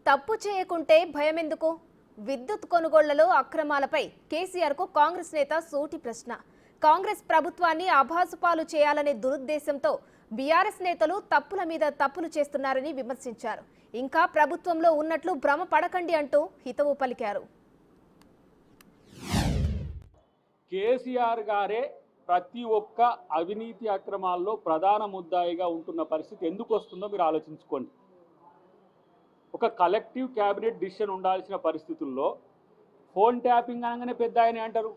తప్పు చేయకుంటే భయమెందుకు? విద్యుత్ కొనుగోళ్లలో అక్రమాలపై కేసీఆర్కు కాంగ్రెస్ నేత సూటి ప్రశ్న. కాంగ్రెస్ ప్రభుత్వాన్ని అభాసుపాలు చేయాలనే దురుద్దేశంతో బీఆర్ఎస్ నేతలు తప్పుల మీద తప్పులు చేస్తున్నారని విమర్శించారు. ఇంకా ప్రభుత్వంలో ఉన్నట్లు భ్రమ పడకండి అంటూ హితవు పలికారు. కేసీఆర్ గారే ప్రతి ఒక్క అవినీతి అక్రమాల్లో ప్రధాన ముద్దాయిగా ఉంటున్న పరిస్థితి ఎందుకు వస్తుందో మీరు ఆలోచించుకోండి. ఒక కలెక్టివ్ క్యాబినెట్ డిసిషన్ ఉండాల్సిన పరిస్థితుల్లో ఫోన్ ట్యాపింగ్ అనగానే పెద్ద ఆయనే అంటారు,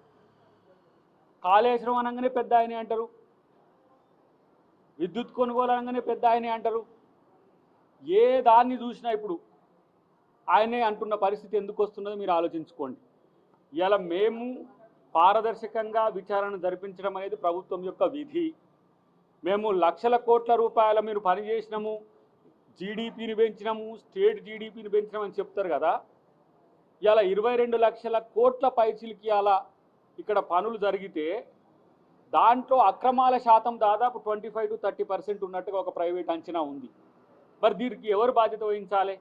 కాళేశ్వరం అనగానే పెద్ద ఆయనే అంటారు, విద్యుత్ కొనుగోలు అనగానే పెద్ద ఆయనే అంటారు. ఏ దాన్ని చూసినా ఇప్పుడు ఆయనే అంటున్న పరిస్థితి ఎందుకు వస్తున్నదో మీరు ఆలోచించుకోండి. ఇలా మేము పారదర్శకంగా విచారణ జరిపించడం అనేది ప్రభుత్వం యొక్క విధి. మేము లక్షల కోట్ల రూపాయల మీరు పనిచేసినాము, జీడిపిని పెంచినాము, స్టేట్ జీడిపిని పెంచినామని చెప్తారు కదా. ఇలా 22 లక్షల కోట్ల పైచిలకి అలా ఇక్కడ పనులు జరిగితే దాంట్లో అక్రమాల శాతం దాదాపు 25 to 30% ఉన్నట్టుగా ఒక ప్రైవేట్ అంచనా ఉంది. మరి దీనికి ఎవరు బాధ్యత వహించాలి?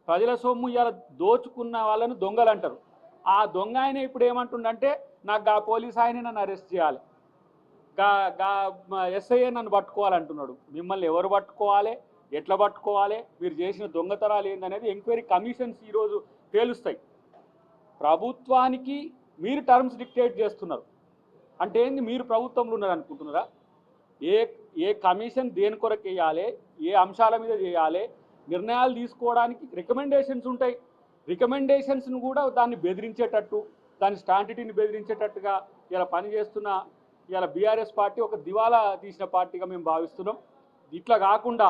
ప్రజల సొమ్ము ఇలా దోచుకున్న వాళ్ళను దొంగలు అంటారు. ఆ దొంగ ఆయన ఇప్పుడు ఏమంటుండంటే నాకు ఆ పోలీస్ ఆయన నన్ను అరెస్ట్ చేయాలి, ఎస్ఐఏ నన్ను పట్టుకోవాలంటున్నాడు. మిమ్మల్ని ఎవరు పట్టుకోవాలి, ఎట్లా పట్టుకోవాలి, మీరు చేసిన దొంగతనాలు ఏందనేది ఎంక్వైరీ కమిషన్స్ ఈరోజు తేలుస్తాయి. ప్రభుత్వానికి మీరు టర్మ్స్ డిక్టేట్ చేస్తున్నారు అంటే ఏంది? మీరు ప్రభుత్వంలో ఉన్నారనుకుంటున్నారా? ఏ కమిషన్ దేని కొరకు వేయాలి, ఏ అంశాల మీద చేయాలి, నిర్ణయాలు తీసుకోవడానికి రికమెండేషన్స్ ఉంటాయి. రికమెండేషన్స్ను కూడా దాన్ని బెదిరించేటట్టు, దాని స్టాంటిటీని బెదిరించేటట్టుగా ఇలా పనిచేస్తున్న ఇలా బీఆర్ఎస్ పార్టీ ఒక దివాలా తీసిన పార్టీగా మేము భావిస్తున్నాం. ఇట్లా కాకుండా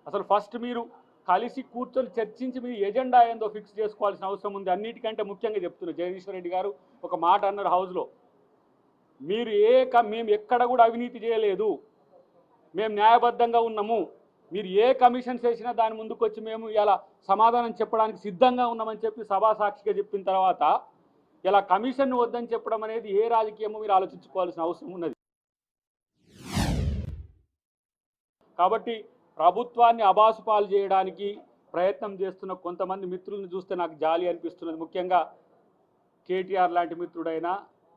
అసలు ఫస్ట్ మీరు కలిసి కూర్చొని చర్చించి మీ ఎజెండా ఏందో ఫిక్స్ చేసుకోవాల్సిన అవసరం ఉంది. అన్నిటికంటే ముఖ్యంగా చెప్తున్నారు, జగదీశ్వర్ రెడ్డి గారు ఒక మాట అన్నారు హౌస్లో, మీరు మేము ఎక్కడ కూడా అవినీతి చేయలేదు, మేము న్యాయబద్ధంగా ఉన్నాము, మీరు ఏ కమిషన్స్ వేసినా దాని ముందుకు వచ్చి మేము ఇలా సమాధానం చెప్పడానికి సిద్ధంగా ఉన్నామని చెప్పి సభా సాక్షిగా చెప్పిన తర్వాత ఇలా కమిషన్ వద్దని చెప్పడం అనేది ఏ రాజకీయమో మీరు ఆలోచించుకోవాల్సిన అవసరం ఉన్నది. కాబట్టి ప్రభుత్వాన్ని అబాసుపాలు చేయడానికి ప్రయత్నం చేస్తున్న కొంతమంది మిత్రులను చూస్తే నాకు జాలి అనిపిస్తున్నది. ముఖ్యంగా కేటీఆర్ లాంటి మిత్రుడైనా,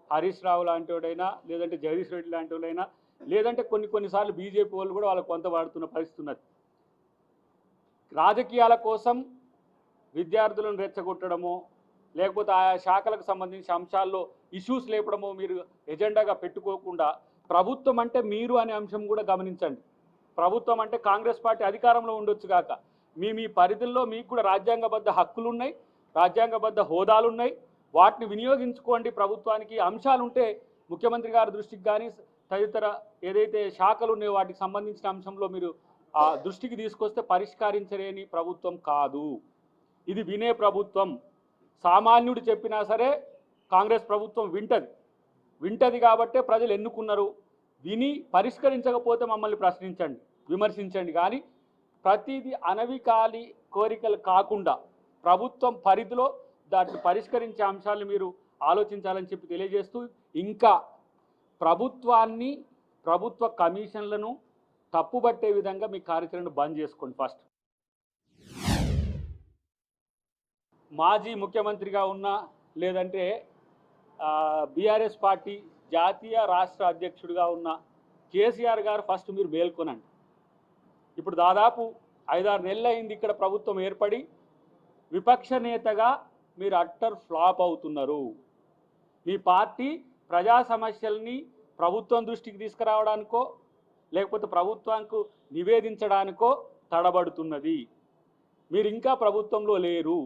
హరీష్ రావు లాంటి వాడైనా, లేదంటే జగదీష్ రెడ్డి లాంటి వాడైనా, లేదంటే కొన్నిసార్లు బీజేపీ వాళ్ళు కూడా వాళ్ళకు కొంత వాడుతున్న పరిస్థితి ఉన్నది. రాజకీయాల కోసం విద్యార్థులను రెచ్చగొట్టడమో, లేకపోతే ఆయా శాఖలకు సంబంధించిన అంశాల్లో ఇష్యూస్ లేపడమో మీరు ఎజెండాగా పెట్టుకోకుండా ప్రభుత్వం అంటే మీరు అనే అంశం కూడా గమనించండి. ప్రభుత్వం అంటే కాంగ్రెస్ పార్టీ అధికారంలో ఉండొచ్చు కాక మీ పరిధుల్లో మీకు కూడా రాజ్యాంగబద్ధ హక్కులు ఉన్నాయి, రాజ్యాంగబద్ధ హోదాలు ఉన్నాయి. వాటిని వినియోగించుకోండి. ప్రభుత్వానికి అంశాలు ఉంటే ముఖ్యమంత్రి గారి దృష్టికి కానీ తదితర ఏదైతే శాఖలు ఉన్నాయో వాటికి సంబంధించిన అంశంలో మీరు ఆ దృష్టికి తీసుకొస్తే పరిష్కరించలేని ప్రభుత్వం కాదు ఇది. వినే ప్రభుత్వం. సామాన్యుడు చెప్పినా సరే కాంగ్రెస్ ప్రభుత్వం వింటది కాబట్టే ప్రజలు ఎన్నుకున్నారు. విని పరిష్కరించకపోతే మమ్మల్ని ప్రశ్నించండి, విమర్శించండి. కానీ ప్రతిదీ అనవికాలి కోరికలు కాకుండా ప్రభుత్వం పరిధిలో దాన్ని పరిష్కరించే అంశాలను మీరు ఆలోచించాలని చెప్పి తెలియజేస్తూ, ఇంకా ప్రభుత్వాన్ని, ప్రభుత్వ కమిషన్లను తప్పుబట్టే విధంగా మీ కార్యాచరణను బంద్ చేసుకోండి. ఫస్ట్ మాజీ ముఖ్యమంత్రిగా ఉన్న, లేదంటే బీఆర్ఎస్ పార్టీ జాతీయ రాష్ట్ర అధ్యక్షుడిగా ఉన్న కేసీఆర్ గారు ఫస్ట్ మీరు మేల్కొనండి. ఇప్పుడు దాదాపు 5-6 నెలలు అయింది ఇక్కడ ప్రభుత్వం ఏర్పడి. విపక్ష నేతగా మీరు అట్టర్ ఫ్లాప్ అవుతున్నారు. మీ పార్టీ ప్రజా సమస్యల్ని ప్రభుత్వం దృష్టికి తీసుకురావడానికో లేకపోతే ప్రభుత్వానికి నివేదించడానికో తడబడుతున్నది. మీరు ఇంకా ప్రభుత్వంలో లేరు.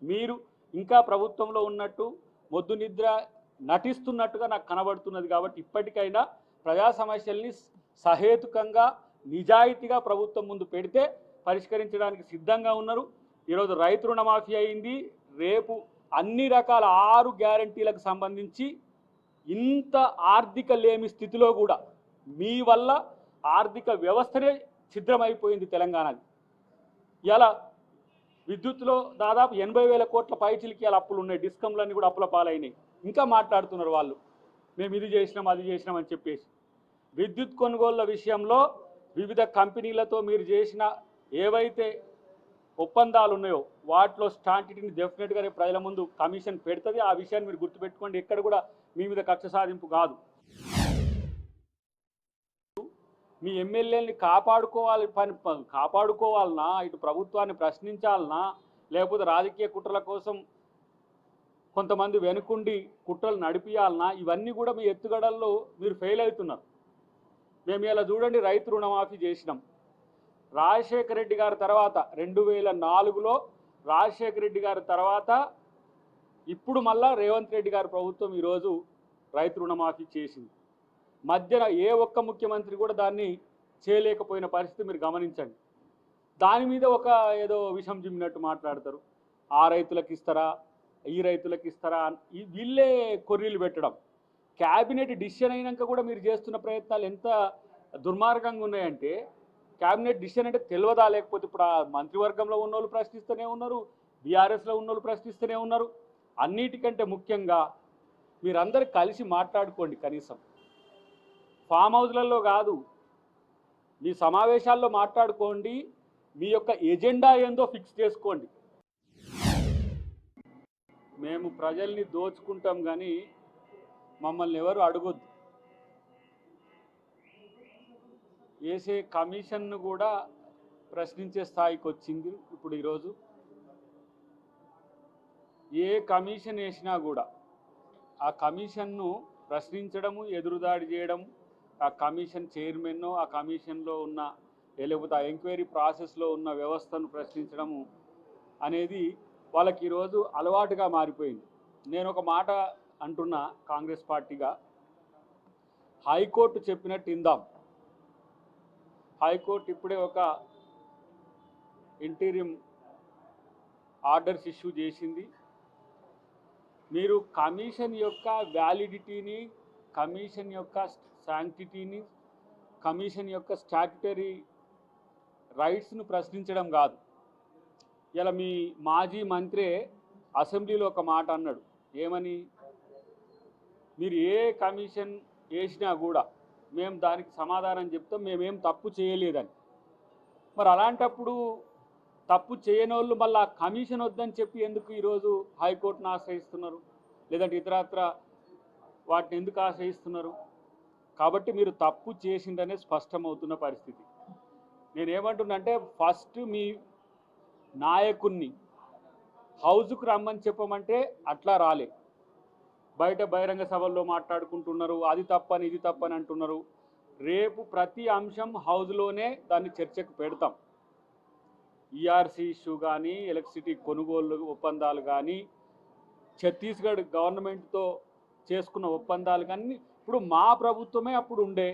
మీరు ఇంకా ప్రభుత్వంలో ఉన్నట్టు మొద్దు నిద్ర నటిస్తున్నట్టుగా నాకు కనబడుతున్నది. కాబట్టి ఇప్పటికైనా ప్రజా సమస్యల్ని సహేతుకంగా, నిజాయితీగా ప్రభుత్వం ముందు పెడితే పరిష్కరించడానికి సిద్ధంగా ఉన్నారు. ఈరోజు రైతు రుణమాఫీ అయింది. రేపు అన్ని రకాల 6 గ్యారంటీలకు సంబంధించి ఇంత ఆర్థిక లేమి స్థితిలో కూడా మీ వల్ల ఆర్థిక వ్యవస్థనే ఛిద్రమైపోయింది తెలంగాణది. ఇలా విద్యుత్తులో దాదాపు 80,000 కోట్ల పైచిలకి ఇలా అప్పులు ఉన్నాయి. డిస్కంలన్నీ కూడా అప్పుల పాలైనాయి. ఇంకా మాట్లాడుతున్నారు వాళ్ళు, మేము ఇది చేసినాం అది చేసినాం అని చెప్పేసి. విద్యుత్ కొనుగోళ్ల విషయంలో వివిధ కంపెనీలతో మీరు చేసిన ఏవైతే ఒప్పందాలు ఉన్నాయో వాటిలో స్టాంటిటీని డెఫినెట్గా రేపు ప్రజల ముందు కమిషన్ పెడుతుంది. ఆ విషయాన్ని మీరు గుర్తుపెట్టుకోండి. ఎక్కడ కూడా మీ మీద కక్ష సాధింపు కాదు. మీ ఎమ్మెల్యేని కాపాడుకోవాలన్నా, ఇటు ప్రభుత్వాన్ని ప్రశ్నించాలన్నా, లేకపోతే రాజకీయ కుట్రల కోసం కొంతమంది వెనుకుండి కుట్రలు నడిపియాలన్నా, ఇవన్నీ కూడా మీ ఎత్తుగడల్లో మీరు ఫెయిల్ అవుతున్నారు. మేము ఇలా చూడండి, రైతు రుణమాఫీ చేసినాం. రాజశేఖర రెడ్డి గారి తర్వాత 2004లో రాజశేఖర రెడ్డి గారి తర్వాత ఇప్పుడు మళ్ళా రేవంత్ రెడ్డి గారి ప్రభుత్వం ఈరోజు రైతు రుణమాఫీ చేసింది. మధ్యన ఏ ఒక్క ముఖ్యమంత్రి కూడా దాన్ని చేయలేకపోయిన పరిస్థితి మీరు గమనించండి. దాని మీద ఒక ఏదో విషం జిమ్మినట్టు మాట్లాడతారు. ఆ రైతులకు ఇస్తారా, ఈ రైతులకు ఇస్తారా, వీళ్ళే కొర్రీలు పెట్టడం. క్యాబినెట్ డిసిషన్ అయినాక కూడా మీరు చేస్తున్న ప్రయత్నాలు ఎంత దుర్మార్గంగా ఉన్నాయంటే, క్యాబినెట్ డిసిషన్ అంటే తెలియదా, లేకపోతే ఇప్పుడు ఆ మంత్రివర్గంలో ఉన్నోళ్ళు ప్రశ్నిస్తూనే ఉన్నారు, బీఆర్ఎస్లో ఉన్నోళ్ళు ప్రశ్నిస్తూనే ఉన్నారు. అన్నిటికంటే ముఖ్యంగా మీరందరూ కలిసి మాట్లాడుకోండి. కనీసం ఫామ్ హౌస్లలో కాదు, మీ సమావేశాల్లో మాట్లాడుకోండి. మీ యొక్క ఎజెండా ఏందో ఫిక్స్ చేసుకోండి. మేము ప్రజల్ని దోచుకుంటాం కానీ మమ్మల్ని ఎవరు అడగొద్దు. వేసే కమిషన్ను కూడా ప్రశ్నించే స్థాయికి వచ్చింది ఇప్పుడు. ఈరోజు ఏ కమిషన్ వేసినా కూడా ఆ కమిషన్ను ప్రశ్నించడము, ఎదురుదాడి చేయడం, ఆ కమిషన్ చైర్మన్, ఆ కమిషన్లో ఉన్న లేకపోతే ఆ ఎంక్వైరీ ప్రాసెస్లో ఉన్న వ్యవస్థను ప్రశ్నించడము అనేది వాళ్ళకి ఈరోజు అలవాటుగా మారిపోయింది. నేను ఒక మాట అంటున్నా, కాంగ్రెస్ పార్టీగా హైకోర్టు చెప్పినట్టు ఇందాం. హైకోర్టు ఇప్పుడే ఒక ఇంటీరియం ఆర్డర్స్ ఇష్యూ చేసింది. మీరు కమిషన్ యొక్క వ్యాలిడిటీని, కమిషన్ యొక్క శాంక్టిటీని, కమిషన్ యొక్క స్టాట్యుటరీ రైట్స్ను ప్రశ్నించడం కాదు. ఇలా మీ మాజీ మంత్రే అసెంబ్లీలో ఒక మాట అన్నాడు. ఏమని? మీరు ఏ కమిషన్ వేసినా కూడా మేము దానికి సమాధానం చెప్తాం, మేమేం తప్పు చేయలేదని. మరి అలాంటప్పుడు తప్పు చేయనోళ్ళు మళ్ళీ ఆ కమిషన్ వద్దని చెప్పి ఎందుకు ఈరోజు హైకోర్టును ఆశ్రయిస్తున్నారు, లేదంటే ఇతరత్ర వాటిని ఎందుకు ఆశ్రయిస్తున్నారు? కాబట్టి మీరు తప్పు చేసిందనే స్పష్టమవుతున్న పరిస్థితి. నేనేమంటున్నంటే, ఫస్ట్ మీ నాయకుడిని హౌజ్కు రమ్మని చెప్పమంటే అట్లా రాలే. బయట బహిరంగ సభల్లో మాట్లాడుకుంటున్నారు, అది తప్పని ఇది తప్పని అంటున్నారు. రేపు ప్రతి అంశం హౌజ్లోనే దాన్ని చర్చకు పెడతాం. ఈఆర్సీ ఇష్యూ కానీ, ఎలక్ట్రిసిటీ కొనుగోలు ఒప్పందాలు కానీ, ఛత్తీస్గఢ్ గవర్నమెంట్తో చేసుకున్న ఒప్పందాలు కానీ, ఇప్పుడు మా ప్రభుత్వమే అప్పుడు ఉండే,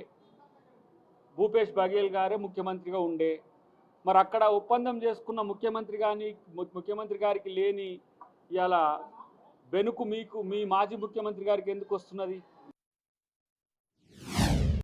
భూపేష్ బఘేల్ గారే ముఖ్యమంత్రిగా ఉండే. మరి అక్కడ ఒప్పందం చేసుకున్న ముఖ్యమంత్రి గారికి లేని ఇలా బెనుకు మీకు మీ మాజీ ముఖ్యమంత్రి గారికి ఎందుకు వస్తున్నది?